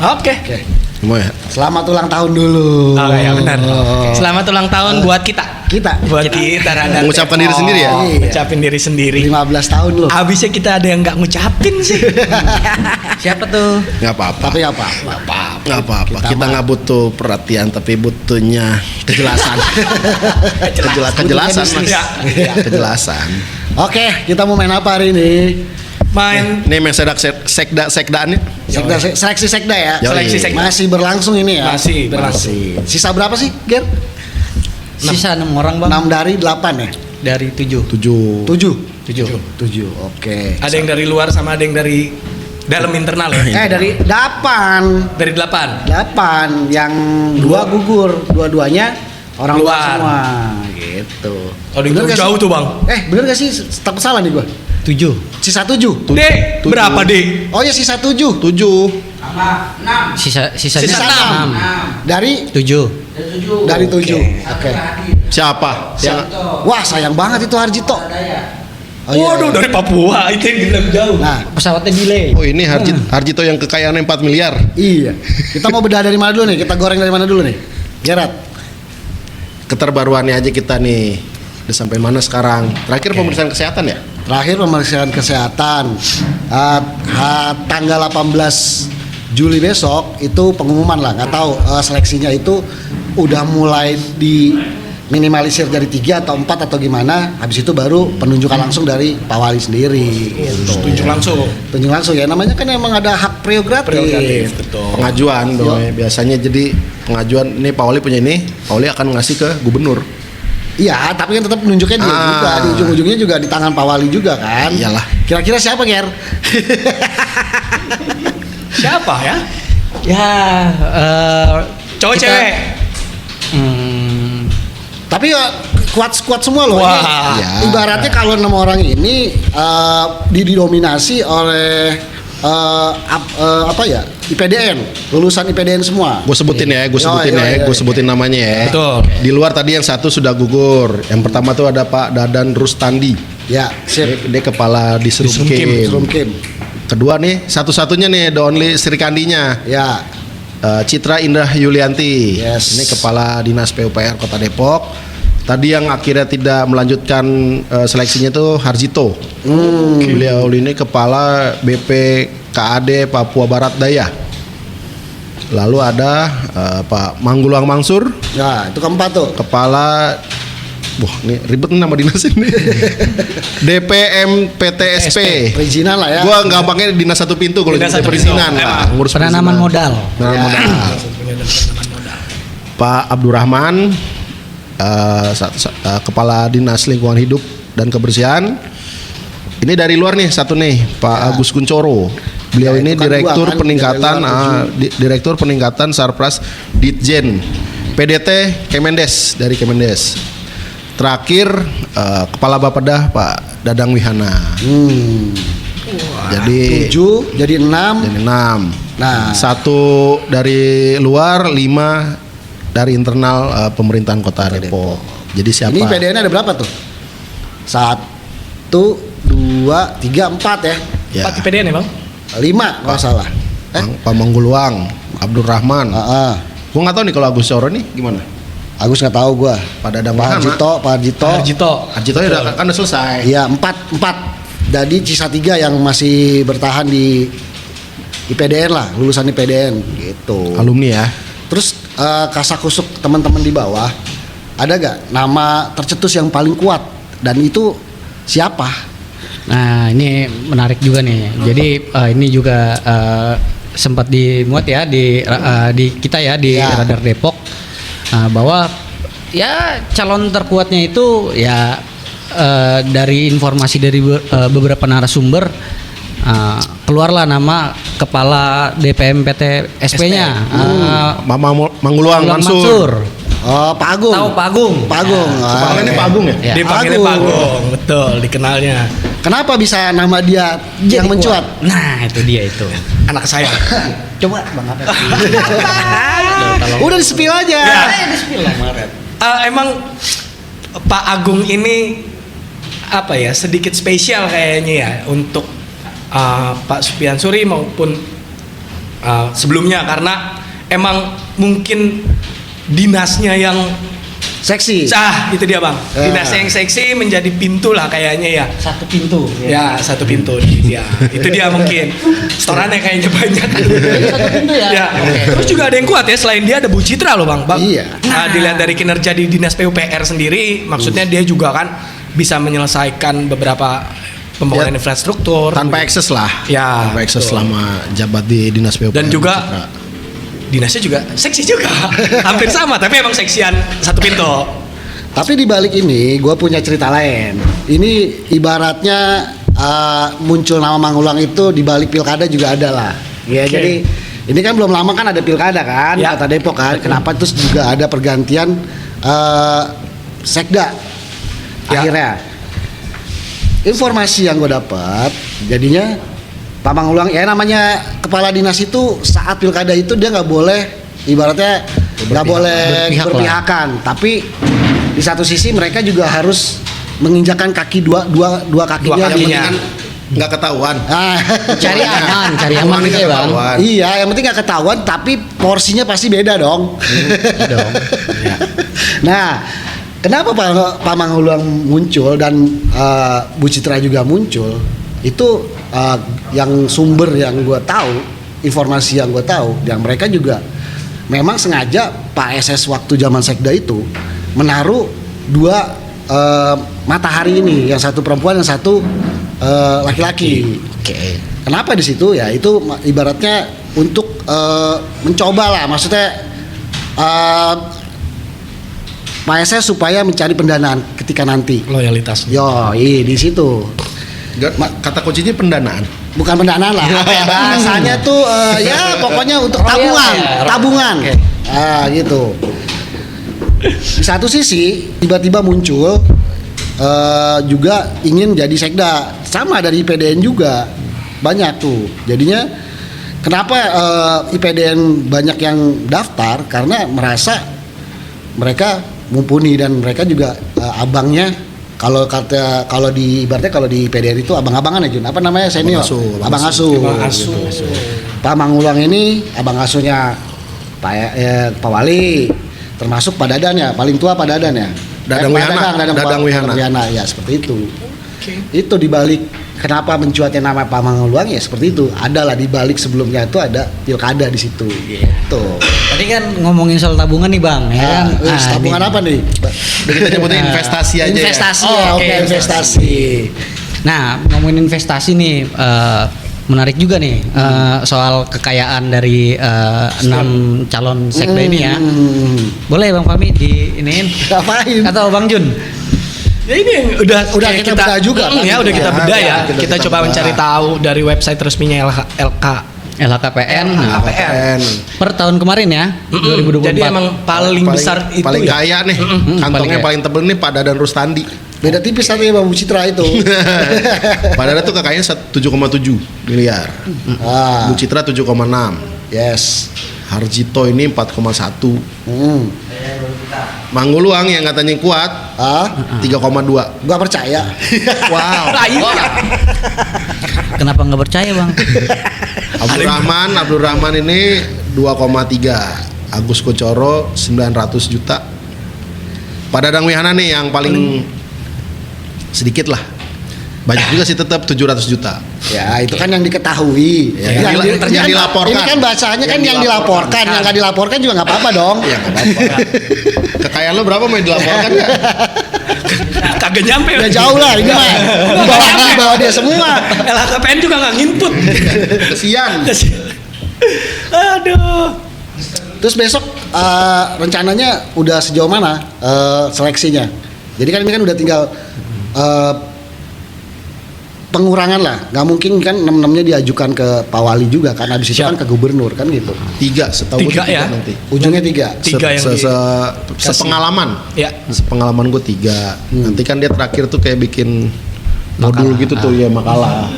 Oke. Mau ya? Selamat ulang tahun dulu. Oh ya benar. Selamat ulang tahun buat kita. Buat kita Radar Mengucapkan diri Depok. sendiri ya? Iya. Ngucapin diri sendiri. 15 tahun loh. Abisnya kita ada yang nggak ngucapin sih. Siapa tuh? Nggak apa-apa. Tapi apa? Nggak apa-apa. Kita nggak butuh perhatian, tapi butuhnya kejelasan. Kejelasan. Butuhnya Mas. Ya. Kejelasan. Oke, kita mau main apa hari ini? Main Ini main sekdaannya. Seleksi sekda ya. Yoi. seleksi sekda. Masih berlangsung ini ya. Masih berlangsung. Sisa berapa sih, Ger? Sisa 6 orang bang. 6 dari 8 ya? Dari 7. 7. 7. Oke. Ada yang dari luar sama ada yang dari dalam internal ya? Dari 8. Dari 8. 8 yang 2 gugur, dua-duanya orang luar Luar. semua gitu. Oh, Bener gak jauh sih? tuh bang. Bener gak sih? Takut salah nih gua. 7. Sisa 7. Dek, berapa dek? Oh ya sisa 7. 7. Sisanya Sisa 6. Dari 7. dari 7. Oke. Siapa? Yang Wah, sayang banget itu Harjito. Oh, iya, Waduh, iya. dari Papua itu yang bilang jauh. Nah, Pesawatnya delay. Oh ini Harjito yang kekayaannya 4 miliar. iya. Kita mau bedah dari mana dulu nih? Kita goreng dari mana dulu nih? Gerat. Keterbaruannya aja kita nih. Udah sampai mana sekarang? Terakhir pemeriksaan kesehatan ya? Terakhir pemeriksaan kesehatan tanggal 18 Juli besok itu pengumuman lah, nggak tahu seleksinya itu udah mulai di minimalisir dari 3 atau 4 atau gimana. Habis itu baru penunjukan langsung dari Pak Wali sendiri. Gitu. Tunjuk langsung. Tunjuk langsung ya, namanya kan emang ada hak prerogatif. Betul. Pengajuan dong. Biasanya jadi pengajuan ini Pak Wali punya ini, Pak Wali akan ngasih ke gubernur. Iya, tapi kan tetap penunjuknya dia juga, di ujung-ujungnya juga di tangan Pak Wali juga kan. Iyalah. Kira-kira siapa, Ger? Siapa ya? Ya, Cowok kita- cewek. Tapi ya kuat semua loh. Wah. Ini, Ya. ibaratnya kalau 6 orang ini didominasi oleh apa ya? IPDN, lulusan IPDN semua. Gue sebutin ya, gue sebutin Iya, iya, gue iya. sebutin namanya ya. Betul. Di luar tadi yang satu sudah gugur. Yang pertama tuh ada Pak Dadan Rustandi. Ya, sip. Dia kepala di Serumkim. Serumkim. Kedua nih, satu-satunya nih, the only Sri Kandinya. Ya, Citra Indah Yulianti. Yes. Ini kepala Dinas PUPR Kota Depok. Tadi yang akhirnya tidak melanjutkan seleksinya tuh Harjito. Beliau ini kepala BPKAD Papua Barat Daya. Lalu ada Pak Mangguluang Mansur, ya itu keempat tuh. kepala wah ini ribet nih nama dinas ini. DPM PTSP. Perizinan lah ya. Gua gampangnya dinas satu pintu kalau Dinas gitu satu perizinan pintu, lah, emang. ngurus penanaman perizinan. modal. Penanaman Ya. modal. Pak Abdurrahman kepala Dinas Lingkungan Hidup dan Kebersihan. Ini dari luar nih satu nih, Pak Agus Kuncoro. Beliau Ya, ini itu kan direktur gua kan, peningkatan dari luar direktur peningkatan Sarpras Ditjen PDT Kemendes dari Kemendes. Terakhir kepala Bapeda Pak Dadang Wihana. Jadi 7 jadi 6. jadi 6. Nah. Satu dari luar, 5 dari internal pemerintahan Kota Depok. Jadi siapa? Ini IPDN ada berapa tuh? 1 2 3 4 ya. Ya. Pak IPDN ya bang? 5 kalau salah. Pak Mangguluang, Abdurrahman. Heeh. Gua nggak tahu nih kalau Agus Coro nih gimana. Agus nggak tahu gua. Pada Dadang Pak Wihana. Harjito. Harjito. Harjito ya udah kan udah selesai. Iya, 4. Jadi sisa 3 yang masih bertahan di IPDN lah, lulusan IPDN gitu. Alumni ya. Terus kasakusuk teman-teman di bawah, ada gak nama tercetus yang paling kuat dan itu siapa? Nah, ini menarik juga nih. Jadi ini juga sempat dimuat ya di kita ya di Ya. Radar Depok bahwa ya calon terkuatnya itu ya dari informasi dari beberapa narasumber keluarlah nama kepala DPM PTSP-nya Mama Mangguluang Mansur. Oh, Pak Agung. tahu Pak Agung. Pak Agung. Pangalannya Pak Agung ya? Ya. Dipanggilnya Agung. Pak Agung. Betul, dikenalnya. Kenapa bisa nama dia Jadi yang mencuat? kuat. Nah, itu dia itu. Anak saya. Coba Bang Apep. Udah di-spill aja. Emang Pak Agung ini apa ya, sedikit spesial kayaknya ya untuk Pak Supian Suri maupun sebelumnya karena emang mungkin dinasnya yang Seksi. itu dia bang, dinasnya yang seksi menjadi pintu lah kayaknya ya. Satu pintu. Ya satu pintu ya itu dia mungkin setorannya kayaknya banyak. Satu pintu ya. Ya. Terus juga ada yang kuat ya selain dia ada Bu Citra loh bang. Iya. Nah, dilihat dari kinerja di dinas PUPR sendiri, maksudnya dia juga kan bisa menyelesaikan beberapa pembangunan Ya, infrastruktur tanpa ekses lah. Ya, Tanpa ekses betul. selama jabat di dinas PUPR. Dan juga Citra. dinasnya juga seksi juga, hampir sama tapi emang seksian satu pintu. Tapi di balik ini gue punya cerita lain. Ini ibaratnya muncul nama Mangulang itu di balik pilkada juga ada lah. Ya Oke. jadi ini kan belum lama kan ada pilkada kan, Ya. Kota Depok kan. Kenapa terus juga ada pergantian sekda Ya. akhirnya. Informasi yang gue dapat jadinya Pak Mangulang ya namanya kepala dinas itu saat pilkada itu dia nggak boleh ibaratnya nggak boleh berpihak lah. berpihakan, tapi di satu sisi mereka juga harus menginjakan kaki dua kakinya. kakinya. di- Kan nggak ketahuan. Ah, Cari aman Ketahuan gitu nggak ya bang. ketahuan. iya, yang penting nggak ketahuan, tapi porsinya pasti beda dong. Dong. Nah, kenapa Pak Mangulang muncul dan Bu Citra juga muncul? Itu yang sumber yang gue tahu, informasi yang gue tahu, yang mereka juga memang sengaja Pak SS waktu zaman sekda itu menaruh dua matahari ini, yang satu perempuan, yang satu laki-laki. Oke. Kenapa di situ ya? Itu ibaratnya untuk mencoba lah, maksudnya Pak SS supaya mencari pendanaan ketika nanti. Loyalitas. Yo, di situ. Kata kuncinya pendanaan. Bukan pendanaan lah, apa ya bahasanya tuh ya pokoknya untuk tabungan, ya, tabungan. Oke. Gitu. Di satu sisi tiba-tiba muncul juga ingin jadi sekda, sama dari IPDN juga banyak tuh. Jadinya kenapa IPDN banyak yang daftar karena merasa mereka mumpuni dan mereka juga abangnya. Kalau di ibaratnya kalau di PDR itu abang-abangan ya Jun, apa namanya senior, abang asuh. Pak Mangulang ini abang asuhnya Pak Wali, termasuk Pak Dadan ya, paling tua Pak Dadan ya. Dadang Wihana. Wihana ya seperti itu. Itu dibalik kenapa mencuatnya nama Pak Mangulang ya seperti itu. Adalah dibalik sebelumnya itu ada pilkada di situ. Gitu. Tadi kan ngomongin soal tabungan nih bang, ya kan? Tabungan Nih. apa nih? Udah kita nyebutin investasi aja. Investasi Oh, ya, oke, oke, investasi. Nah, ngomongin investasi nih, menarik juga nih soal kekayaan dari 6 calon sekda ini ya. Boleh Bang Fahmi diiniin? Ngapain? Atau Bang Jun? Ya ini yang udah kayak kita bedah juga kan? ya udah kita Ya, bedah ya. kita Kita coba bedah. mencari tahu dari website resminya LHKPN. Nah, LHKPN. per tahun kemarin ya, 2024. Jadi emang paling besar itu paling ya. kaya nih. paling Kantongnya kaya. paling tebel nih Pak Dadan Rustandi. Beda tipis tapi ya Bang Bu Citra itu. Pak Dadan tuh kekayaannya 7,7 miliar. Ah, Bu Citra 7,6. yes. Harjito ini 4,1. Mangguluang yang katanya kuat Ah, 3,2. gua percaya. Wow. Nah, iya. Kenapa nggak percaya Bang? Abdul Rahman ini 2,3. Agus Kucoro 900 juta. Pak Dadang Wihana nih yang paling sedikit lah. Banyak juga sih tetap 700 juta. Ya, itu kan yang diketahui. Ya, yang dilaporkan. Ini kan bacanya kan yang dilaporkan, yang nggak dilaporkan juga nggak apa-apa dong. Ya nggak apa-apa. Kekayaan lo berapa mau dilaporkan ya? Kagak nyampe. Ya jauh lah ini mah. Bawa dia semua. LHKPN juga nggak nginput. Kesian. Aduh. Terus besok rencananya udah sejauh mana seleksinya? Jadi kan ini kan udah tinggal pengurangan lah, nggak mungkin kan 6-6-nya diajukan ke Pak Wali juga kan, habis itu Siap. kan ke gubernur kan gitu. 3 setahu gue 3 ya? nanti. Ujungnya 3. Tiga yang Sepengalaman. Ya. Sepengalaman gue 3. Nanti kan dia terakhir tuh kayak bikin modul gitu tuh ya makalah.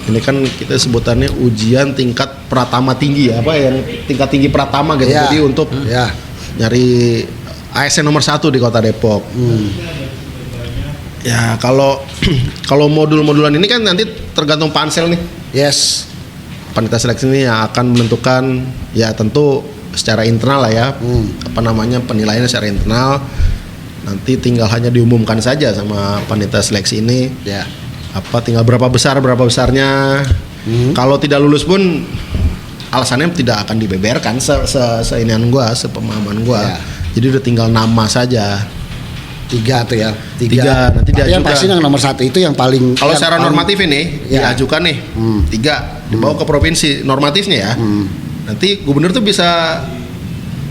Ini kan kita sebutannya ujian tingkat pratama tinggi ya, apa yang tingkat tinggi pratama gitu. Ya. Jadi untuk Ya. nyari ASN nomor 1 di Kota Depok. Ya kalau kalau modul-modulan ini kan nanti tergantung pansel nih. Yes. panitia seleksi ini yang akan menentukan, ya tentu secara internal lah ya, penilaiannya secara internal. Nanti tinggal hanya diumumkan saja sama panitia seleksi ini. Ya. Tinggal berapa besarnya. Kalau tidak lulus pun alasannya tidak akan dibeberkan, seinian gua, sepemahaman gua. Ya. Jadi udah tinggal nama saja. 3 tuh ya. Tiga. Nanti Tapi yang diajukan. pasti yang nomor 1 itu yang paling. Kalau yang secara paling- normatif ini Ya. diajukan nih 3, dibawa ke provinsi normatifnya ya. Nanti gubernur tuh bisa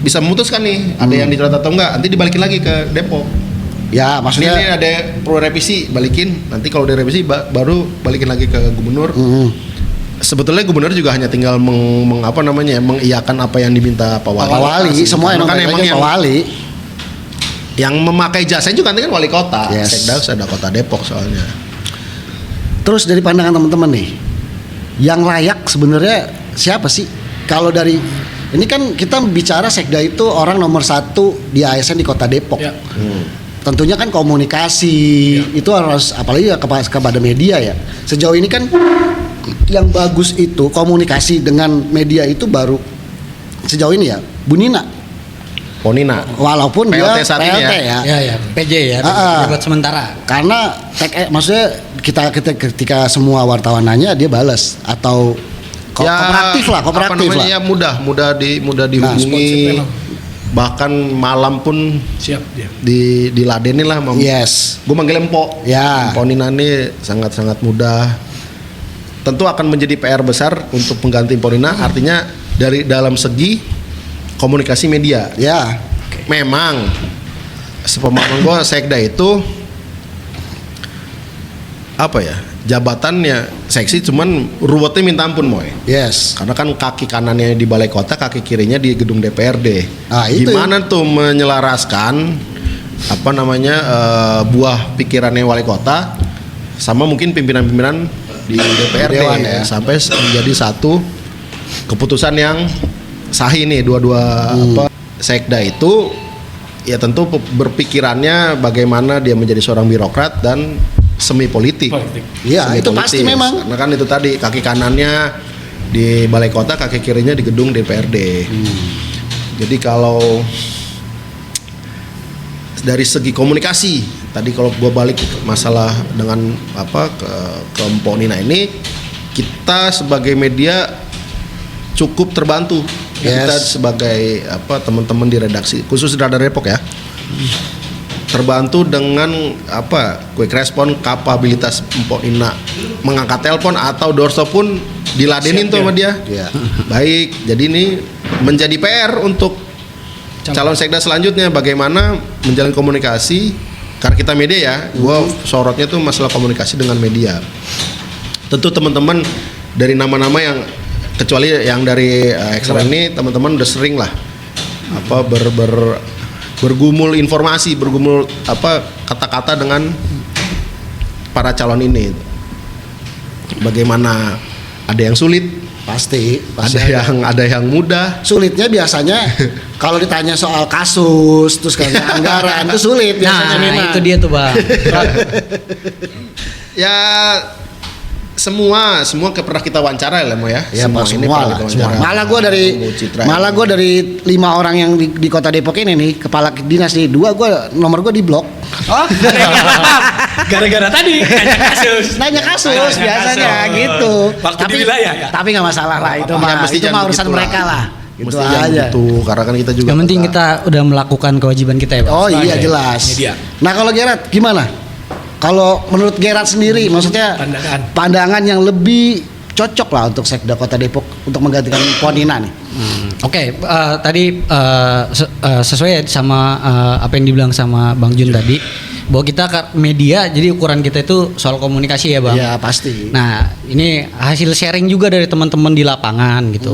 memutuskan nih ada yang dicoret atau enggak. Nanti dibalikin lagi ke Depok. Ya, Ini maksudnya ada pro revisi, balikin. Nanti kalau udah revisi baru balikin lagi ke gubernur. Sebetulnya gubernur juga hanya tinggal mengiyakan apa yang diminta Pak Wali. Pak Wali, semua yang Karena kan balik emang lagi Pak Wali. yang memakai jasanya juga nanti kan wali kota. Yes. Sekda ada kota Depok soalnya. Terus dari pandangan teman-teman nih, yang layak sebenarnya siapa sih? Kalau dari ini kan kita bicara Sekda itu orang nomor 1 di ASN di Kota Depok. Ya. Tentunya kan komunikasi itu harus, apalagi kepada media ya. Sejauh ini kan yang bagus itu komunikasi dengan media itu baru sejauh ini ya Bu Nina. Ponina. Walaupun PLT dia saat ini PLT ya. ya. PJ ya, Ah. buat sementara. Karena maksudnya kita ketika semua wartawan nanya dia balas atau kooperatif lah. Ya mudah dihubungi. responsif memang. Bahkan malam pun Siap dia. diladenin lah. Yes. Gue manggil Empok. Ya. Empok Nina ini sangat mudah. Tentu akan menjadi PR besar untuk pengganti Empok Nina. Artinya dari dalam segi komunikasi media. Ya. Memang sepemahaman gue Sekda itu jabatannya seksi, cuman ruwetnya minta ampun Moy. Yes. Karena kan kaki kanannya di balai kota, kaki kirinya di gedung DPRD. Ah, itu Gimana tuh menyelaraskan buah pikirannya wali kota sama mungkin pimpinan-pimpinan di DPRD Dewan ya. sampai menjadi satu keputusan yang sahih nih dua-dua Sekda itu ya tentu berpikirannya bagaimana dia menjadi seorang birokrat dan semi politik. Iya, Semi itu pasti memang. Karena kan itu tadi kaki kanannya di balai kota, kaki kirinya di gedung DPRD. Jadi kalau dari segi komunikasi tadi kalau gua balik ke masalah dengan ke Mpok Nina ini, kita sebagai media cukup terbantu. Yes. Kita sebagai teman-teman di redaksi khusus di Radar Depok ya, terbantu dengan quick respon, kapabilitas Mpok Nina mengangkat telepon atau doorstop pun diladenin tuh sama dia. Iya. Baik, jadi ini menjadi PR untuk calon Sekda selanjutnya, bagaimana menjalin komunikasi. Karena kita media ya, gua sorotnya tuh masalah komunikasi dengan media. Tentu teman-teman dari nama-nama yang kecuali yang dari Excel ini, teman-teman udah sering lah bergumul informasi, bergumul kata-kata dengan para calon ini. Bagaimana ada yang sulit, Pasti ada yang mudah. sulitnya biasanya kalau ditanya soal kasus terus kayak anggaran itu sulit biasanya Nah, memang. itu dia tuh Bang. Ya semua pernah kita wawancara ya Mo ya. Ya, semua semua ini pernah lah, kita semua. wawancara. Malah gue dari 5 orang yang di Kota Depok ini nih, kepala dinas nih, nomor gue di blok. Oh, gara-gara tadi nanya kasus. Nanya kasus biasanya gitu. Waktu di wilayah ya. Tapi nggak masalah lah itu Ya, mah. mesti Itu jangan mah urusan begitu mereka lah. Gitu Mesti jangan aja. gitu, karena kan kita juga Yang penting kita udah melakukan kewajiban kita ya Bang. Oh iya Sebagai jelas. media. Nah kalau Gerard gimana? Kalau menurut Gerard sendiri, maksudnya pandangan yang lebih cocok lah untuk Sekda Kota Depok untuk menggantikan Puan Nina nih. Oke, tadi sesuai sama apa yang dibilang sama Bang Jun tadi, bahwa kita media, jadi ukuran kita itu soal komunikasi ya Bang. Ya pasti. Nah, ini hasil sharing juga dari teman-teman di lapangan gitu.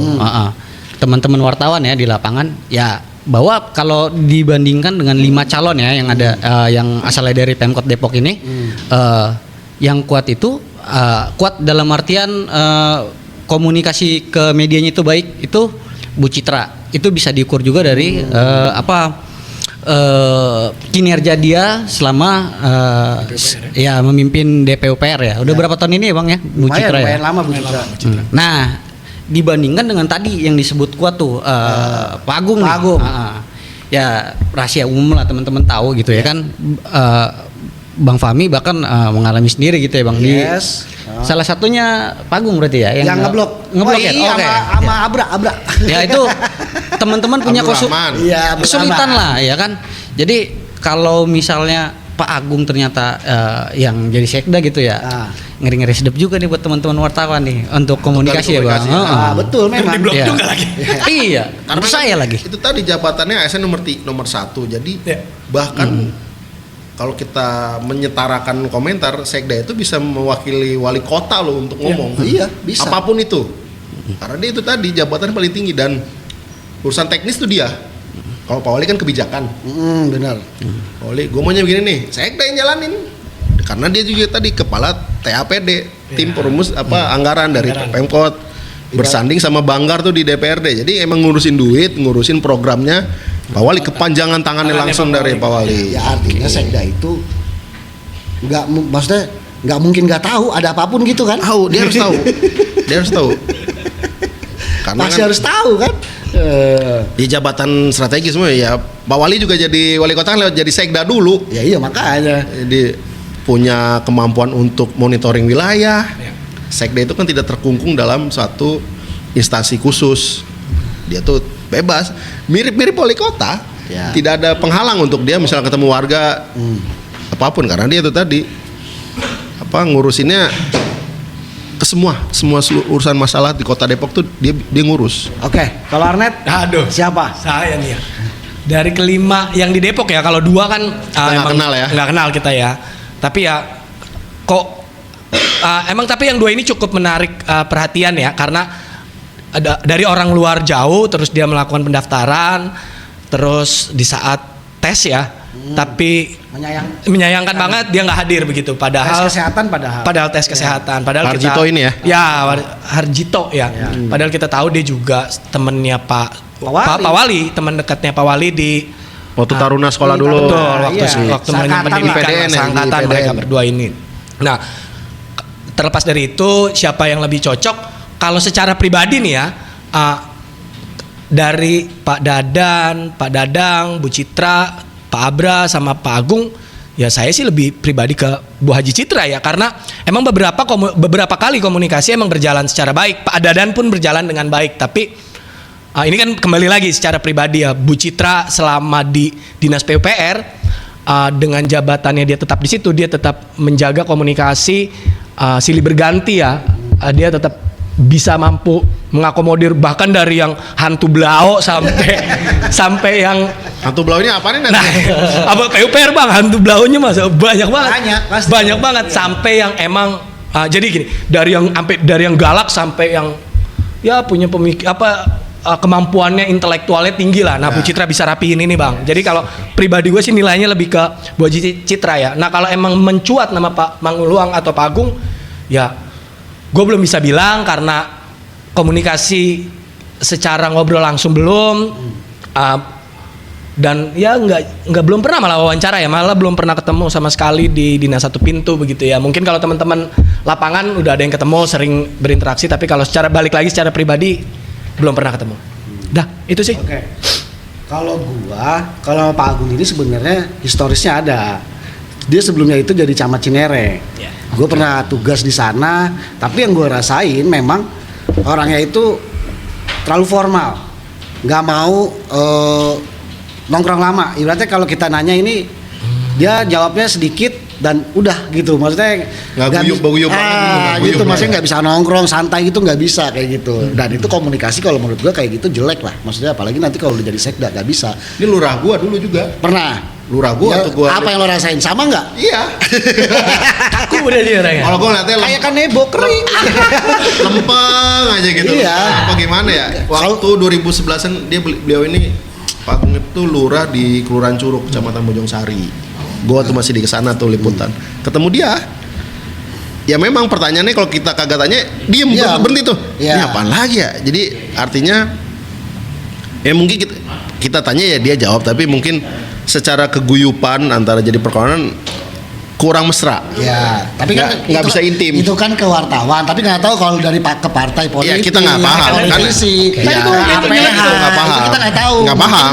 Teman-teman wartawan ya di lapangan, ya bahwa kalau dibandingkan dengan 5 calon ya yang ada yang asalnya dari Pemkot Depok ini, yang kuat itu kuat dalam artian komunikasi ke medianya itu baik, itu Bu Citra. Itu bisa diukur juga dari kinerja dia selama ya memimpin DPUPR ya. Udah berapa tahun ini ya Bang ya Bu Citra ya? Lumayan lama Bu Citra. Nah, dibandingkan dengan tadi yang disebut kuat tuh Pak Agung nih. Pak Agung. Ya rahasia umum lah teman-teman tahu gitu ya kan. Bang Fahmi bahkan mengalami sendiri gitu ya Bang Yes. di salah satunya Pak Agung berarti ya Yang ngeblok. ya. Iya, Oke. sama Abra. Ya itu teman-teman punya Abdul Rahman. Iya, kesulitan lah ya kan. Jadi kalau misalnya Pak Agung ternyata yang jadi sekda gitu ya, ngeri-ngeri sedep juga nih buat teman-teman wartawan nih untuk komunikasi ya Bang. komunikasi. Betul memang. Di blok Iya. juga lagi. Iya, Karena saya lagi. Itu tadi jabatannya ASN nomor 1. Jadi Ya. bahkan kalau kita menyetarakan komentar, sekda itu bisa mewakili wali kota loh untuk ngomong. Iya, bisa. Apapun itu. Karena dia itu tadi jabatan paling tinggi dan urusan teknis tuh dia. Kalau Pak Wali kan kebijakan. Benar. Pak Wali, gue maunya begini nih, sekda yang jalanin. Karena dia juga tadi kepala TAPD, tim perumus anggaran dari Pemkot. Bersanding sama Banggar tuh di DPRD. Jadi emang ngurusin duit, ngurusin programnya Pak Wali, kepanjangan tangannya langsung dari Pak Wali. Ya artinya sekda itu maksudnya nggak mungkin nggak tahu ada apapun gitu kan? Tahu, dia harus tahu. Dia harus tahu. Karena Pasti kan harus tahu kan? di jabatan strategis semua ya. Pak Wali juga jadi wali kota kan lewat jadi sekda dulu. Ya iya makanya. Jadi punya kemampuan untuk monitoring wilayah. Sekda itu kan tidak terkungkung dalam satu instansi khusus. Dia tuh bebas, mirip-mirip wali kota. Ya. Tidak ada penghalang untuk dia misalnya ketemu warga apapun, karena dia itu tadi ngurusinnya ke semua urusan masalah di Kota Depok tuh dia ngurus. Oke, kalau Arnet Aduh. siapa? Saya nih ya. Dari kelima yang di Depok ya, kalau 2 kan nggak kenal ya. Nggak kenal kita ya. Tapi ya kok emang tapi yang 2 ini cukup menarik perhatian ya, karena dari orang luar jauh terus dia melakukan pendaftaran, terus di saat tes ya, tapi menyayangkan banget dia nggak hadir begitu. Padahal Tes kesehatan padahal tes kesehatan. Padahal Harjito kita, ini ya? Ya, Harjito ya. Padahal kita tahu dia juga temennya Pak Wali, teman dekatnya Pak Wali di Waktu Taruna sekolah dulu. Betul, waktu Iya. waktu Seangkatan pendidikan lah. PDN ya, seangkatan di mereka PDN. berdua ini. Nah, terlepas dari itu siapa yang lebih cocok? Kalau secara pribadi nih ya, dari Pak Dadang, Bu Citra, Pak Abra sama Pak Agung, ya saya sih lebih pribadi ke Bu Haji Citra ya, karena emang beberapa kali komunikasi emang berjalan secara baik. Pak Dadan pun berjalan dengan baik, tapi ini kan kembali lagi secara pribadi ya, Bu Citra selama di Dinas PUPR dengan jabatannya dia tetap di situ, dia tetap menjaga komunikasi silih berganti ya, dia tetap bisa mampu mengakomodir bahkan dari yang hantu belao sampai yang Hantu Blau ini apa nih nanti? nah apa PUPR Bang, hantu blaonya masa banyak banget, Pasti. banyak banget sampai yang emang jadi gini, dari yang galak sampai yang ya punya kemampuannya intelektualnya tinggi lah. Nah, Bu Citra bisa rapihin ini Bang. Jadi kalau pribadi gue sih nilainya lebih ke Bu Haji Citra ya. Nah, kalau emang mencuat nama Pak Manguluang atau Pak Agung, ya gue belum bisa bilang karena komunikasi secara ngobrol langsung belum. Dan ya nggak belum pernah malah wawancara ya, malah belum pernah ketemu sama sekali di Dinas Satu Pintu begitu ya. Mungkin kalau teman-teman lapangan udah ada yang ketemu, sering berinteraksi, tapi kalau secara balik lagi secara pribadi belum pernah ketemu. Dah, itu sih. Oke. Kalau Pak Agung ini sebenarnya historisnya ada. Dia sebelumnya itu jadi camat Cinere. Ya. Gue pernah tugas di sana, tapi yang gue rasain memang orangnya itu terlalu formal, nggak mau nongkrong lama. Ibaratnya kalau kita nanya ini, dia jawabnya sedikit dan udah gitu. Maksudnya Nggak guyup banget gitu. Maksudnya nggak bisa nongkrong santai gitu, nggak bisa kayak gitu. Dan itu komunikasi kalau menurut gua kayak gitu jelek lah. Maksudnya apalagi nanti kalau udah jadi sekda nggak bisa. Ini lurah gua dulu juga. Pernah. Lurah gua Ya, atau gua. apa yang lo rasain sama nggak? Iya. Aku udah dia orangnya. Kalau gua ngeliatnya Kayak kan nebo kering. lempeng aja gitu. Iya. Apa gimana ya? Waktu 2011-an beliau ini Pak Agung itu lurah di Kelurahan Curug, Kecamatan Bojongsari. Gua tuh masih di kesana tuh liputan. Ketemu dia. Ya memang pertanyaannya kalau kita kagak tanya, diem Iya. berhenti tuh. Iya. Ini apaan lagi ya? Jadi artinya ya mungkin kita tanya ya dia jawab, tapi mungkin secara keguyupan antara jadi perkawanan kurang mesra. Ya, tapi kan Nggak itu bisa intim. Itu kan ke wartawan, tapi nggak tahu kalau dari ke partai politik. Iya, kita nggak paham, ke kan? politisi. Iya, Ya, itu APH, nggak paham. itu kita nggak tahu. Nggak paham.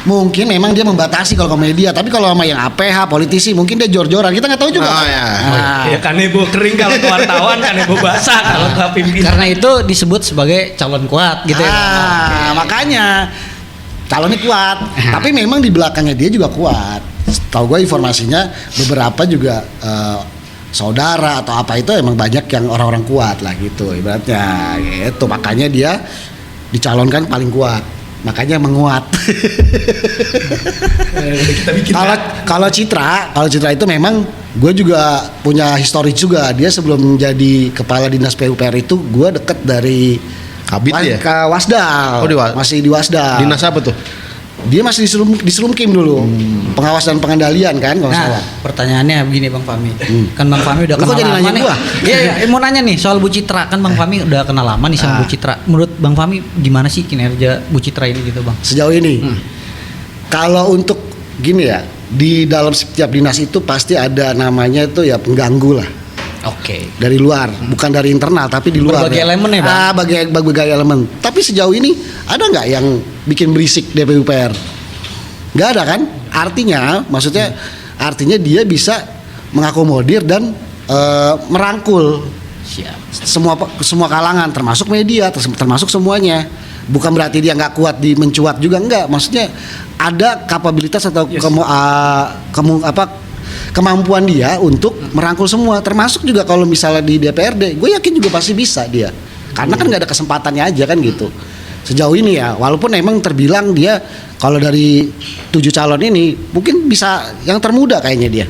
Mungkin memang dia membatasi kalau ke media, tapi kalau sama yang APH politisi mungkin dia jor-joran. Kita nggak tahu juga. Oh, ya. Nah, Ya kanebo kering kalau ke wartawan, kanebo basah kalau ke pimpinan. Karena itu disebut sebagai calon kuat gitu ya. makanya calonnya kuat, tapi memang di belakangnya dia juga kuat. Tahu gue informasinya beberapa juga saudara atau apa itu emang banyak yang orang-orang kuat lah gitu ibaratnya gitu, makanya dia dicalonkan paling kuat, makanya menguat. Kalau Citra itu memang gue juga punya histori juga. Dia sebelum menjadi kepala dinas PUPR itu gue deket dari Kabit ya? ke Wasdal. Oh, masih di Wasdal. Dinas apa tuh? Dia masih di Serumkim dulu, pengawas dan pengendalian kan kalau Nah, salah. pertanyaannya begini Bang Fahmi. Kan Bang Fahmi udah Lu kok kenal jadi lama nanya nih. gua? Iya, mau nanya nih soal Bu Citra. Kan Bang Fahmi udah kenal lama nih sama Bu Citra. Menurut Bang Fahmi gimana sih kinerja Bu Citra ini gitu, Bang? Sejauh ini, kalau untuk gini ya, di dalam setiap dinas itu pasti ada namanya itu ya pengganggu lah. Oke. Dari luar, bukan dari internal tapi di luar. Berbagai elemen ya, Bang? Berbagai elemen. Tapi sejauh ini ada nggak yang bikin berisik DPUPR? Nggak ada kan? Artinya dia bisa mengakomodir dan merangkul Siap. semua kalangan, termasuk media, termasuk semuanya. Bukan berarti dia nggak kuat di mencuat juga, enggak. Maksudnya ada kapabilitas atau kemampuan dia untuk merangkul semua, termasuk juga kalau misalnya di DPRD, gue yakin juga pasti bisa dia, karena kan nggak ada kesempatannya aja kan gitu. Sejauh ini ya, walaupun emang terbilang dia kalau dari 7 calon ini mungkin bisa yang termuda kayaknya dia.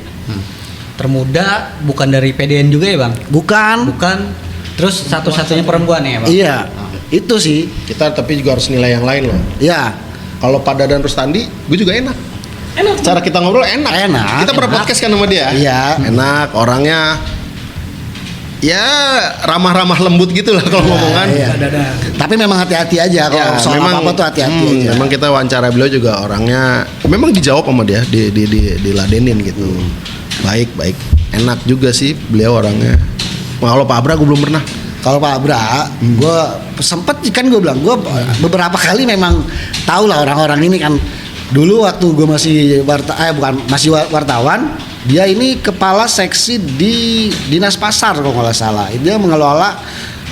Termuda bukan dari PDN juga ya, Bang? Bukan. Bukan. Terus satu-satunya perempuan ya, Bang? Iya, itu sih. Kita tapi juga harus nilai yang lain loh. Ya, Kalau Pada dan Rustandi, gue juga enak. Cara kita ngobrol enak. Enak, Kita pernah enak. podcast kan sama dia. Iya. Enak, orangnya ya ramah-ramah lembut gitu lah kalau ngomongan. iya. Tapi memang hati-hati aja kalau Ya, soal apa-apa tuh hati-hati aja. Memang kita wawancara beliau juga orangnya memang dijawab sama dia, diladenin gitu. Baik, enak juga sih beliau orangnya. Kalau Pak Abra gue belum pernah. Kalau Pak Abra, gue sempet kan gue bilang, gue beberapa kali memang tahu lah orang-orang ini kan. Dulu waktu gue masih wartawan, dia ini kepala seksi di Dinas Pasar kalau nggak salah. Dia mengelola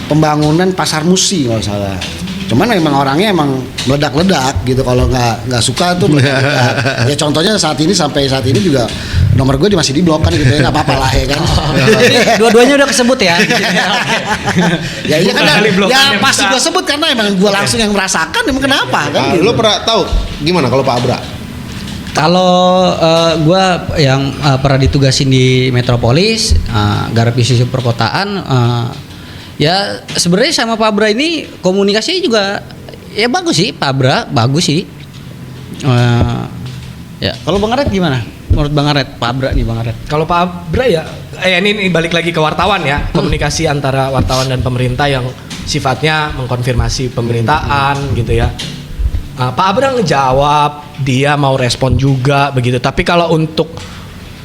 pembangunan pasar Musi kalau nggak salah. Cuman memang orangnya emang meledak-ledak gitu, kalau nggak suka tuh meledak-ledak. Ya contohnya sampai saat ini juga nomor gue masih di blok kan gitu ya, nggak apa-apa lah ya kan. Jadi dua-duanya udah kesebut ya. Ya iya kan, Kali blokannya ya pasti bisa. gue sebut karena emang gue langsung yang merasakan, emang kenapa kan? Nah, Gitu. lu pernah tahu gimana kalau Pak Abra? Kalau gue yang pernah ditugasin di Metropolis, garap isu perkotaan, ya sebenarnya sama Pak Abra ini komunikasinya juga ya bagus sih. Pak Abra bagus sih. Ya kalau Bang Aret gimana? Menurut Bang Aret, Pak Abra nih Bang Aret. Kalau Pak Abra ya, ini balik lagi ke wartawan ya, komunikasi antara wartawan dan pemerintah yang sifatnya mengkonfirmasi pemberitaan gitu ya. Pak Abra ngejawab, dia mau respon juga begitu. Tapi kalau untuk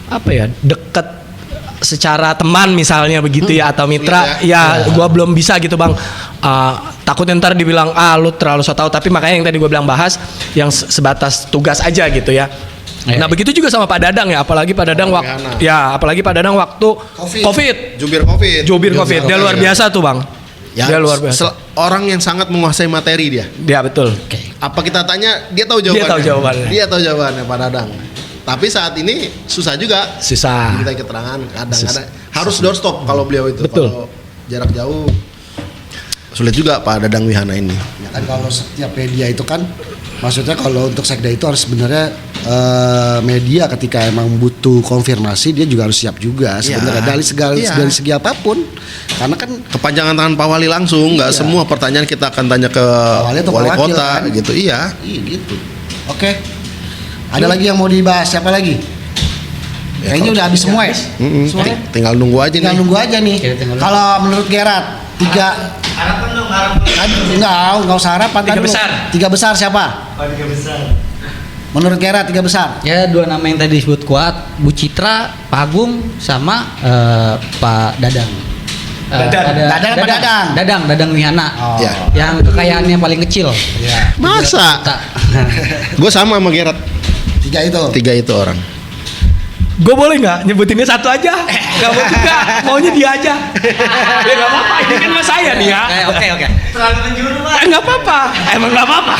apa ya, deket secara teman misalnya begitu ya, atau mitra, ya gua belum bisa gitu Bang. Takutnya ntar dibilang lu terlalu so tau. Tapi makanya yang tadi gua bilang bahas yang sebatas tugas aja gitu ya. Nah begitu juga sama Pak Dadang ya, apalagi Pak Dadang apalagi Pak Dadang waktu COVID. Jubir COVID. Dia luar biasa tuh Bang. Ya, Dia luar biasa. Orang yang sangat menguasai materi dia. Dia betul. Apa kita tanya, dia tahu jawabannya. Dia tahu jawabannya Pak Dadang. Tapi saat ini susah juga. Susah. Minta keterangan kadang-kadang harus doorstop kalau beliau itu. Betul. Kalau jarak jauh sulit juga Pak Dadang Wihana ini. Ya kan kalau setiap media itu kan, maksudnya kalau untuk sekda itu harus sebenarnya media ketika emang butuh konfirmasi dia juga harus siap juga sebenarnya dari segi apapun, karena kan Kepanjangan tangan Pak Wali langsung, nggak semua pertanyaan kita akan tanya ke Wali atau wali Pak Wakil, kota kan? gitu. Iya. gitu. Oke. Ada lagi yang mau dibahas, siapa lagi? Kayaknya udah habis semua ya. Semuanya? Tinggal nunggu aja Tinggal nih. nunggu aja nih. Oke, tinggal nunggu. Kalau menurut Gerard, Harapan dong, harapan. enggak usah harapan. Tiga kan dulu. besar. 3 besar siapa? Tiga besar. Menurut Gerard 3 besar. Ya, 2 nama yang tadi disebut kuat, Bu Citra, Pak Agung, sama Pak Dadang. Dadang Wihana. Oh. Ya. Yang kekayaannya paling kecil. Masa? 3 juta. Gue sama Gerard. 3 itu. 3 itu orang. Gue boleh nggak nyebutinnya satu aja? Gak mau juga, maunya dia aja. Ya nggak apa-apa, ini kan mas saya nih ya. Oke. Terlalu menjuru, Pak. Nggak apa-apa, emang nggak apa-apa.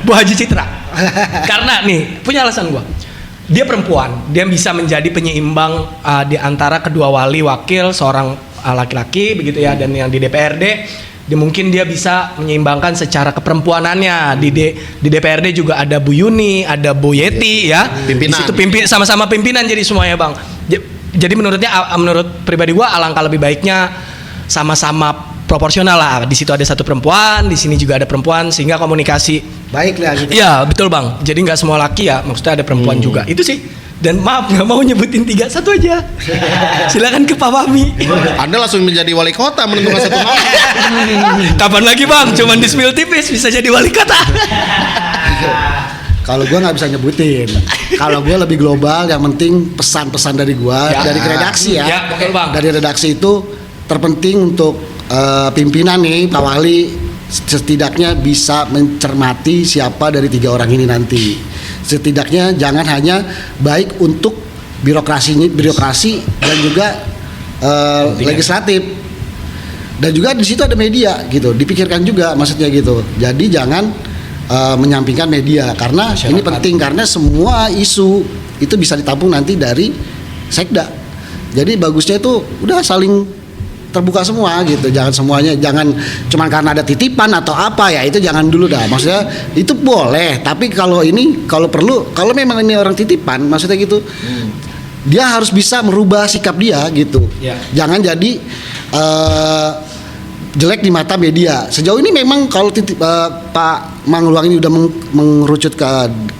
Bu Haji Citra. Karena nih punya alasan gua. Dia perempuan, dia bisa menjadi penyeimbang di antara kedua wali wakil seorang laki-laki begitu ya, dan yang di DPRD. Mungkin dia bisa menyeimbangkan secara keperempuanannya. Di DPRD juga ada Bu Yuni, ada Bu Yeti ya. Pimpinan. Di situ sama-sama pimpinan jadi semuanya, Bang. Jadi menurut pribadi gua alangkah lebih baiknya sama-sama proporsional lah. Di situ ada satu perempuan, di sini juga ada perempuan, sehingga komunikasi. Baik lah gitu. Iya betul, Bang. Jadi nggak semua laki ya, maksudnya ada perempuan juga. Itu sih. Dan maaf nggak mau nyebutin 3, satu aja. Silakan ke Pak Fahmi. Anda langsung menjadi wali kota menentukan satu nama. Kapan lagi, Bang? Cuman di spill tipis bisa jadi wali kota. Kalau gue nggak bisa nyebutin. Kalau gue lebih global, yang penting pesan-pesan dari gue, Ya. dari redaksi ya. Ya, betul, Bang. Dari redaksi itu terpenting untuk pimpinan nih, Pak Wali, setidaknya bisa mencermati siapa dari 3 orang ini nanti. Setidaknya jangan hanya baik untuk birokrasi dan juga legislatif. Dan juga di situ ada media gitu, dipikirkan juga maksudnya gitu. Jadi jangan menyampingkan media, karena ini penting, karena semua isu itu bisa ditampung nanti dari Sekda. Jadi bagusnya itu udah saling terbuka semua gitu, jangan semuanya, jangan cuman karena ada titipan atau apa ya, itu jangan dulu dah. Maksudnya itu boleh, tapi kalau perlu, kalau memang ini orang titipan maksudnya gitu, dia harus bisa merubah sikap dia gitu. Ya. Jangan jadi jelek di mata media. Sejauh ini memang kalau Pak Mangluang ini udah mengerucut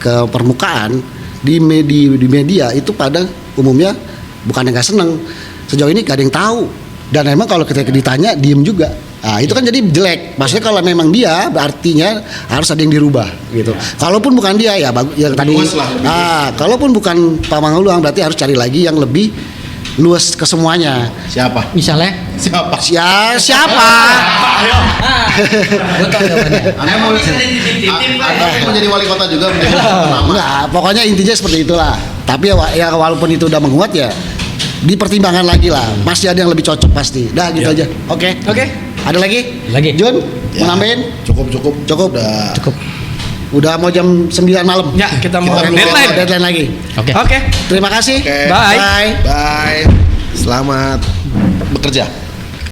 ke permukaan di media itu pada umumnya bukan yang nggak seneng. Sejauh ini gak ada yang tahu. Dan memang kalau ketika ditanya diem juga. Nah, itu kan jadi jelek. Maksudnya kalau memang dia, artinya harus ada yang dirubah gitu. Kalaupun bukan dia ya yang tadi. Luas lah, lebih Kalaupun bukan Pak Mangluang, berarti harus cari lagi yang lebih luas ke semuanya. Siapa? Misalnya, Siapa? Siapa? gue tahu jawabannya. Anda mau menjadi wali kota juga menjadi nama. Enggak, pokoknya intinya seperti itulah. Tapi ya walaupun itu udah menguat ya dipertimbangkan lagi lah. Pasti ada yang lebih cocok pasti. Dah gitu aja. Oke. Ada lagi? Lagi. Jun, Ya. mau nambahin? Cukup. Udah. Cukup. Udah mau jam 9 malam. Ya, kita mau Deadline deadline. lagi. Oke. Oke. Terima kasih. Oke. Bye. Bye. Selamat bekerja.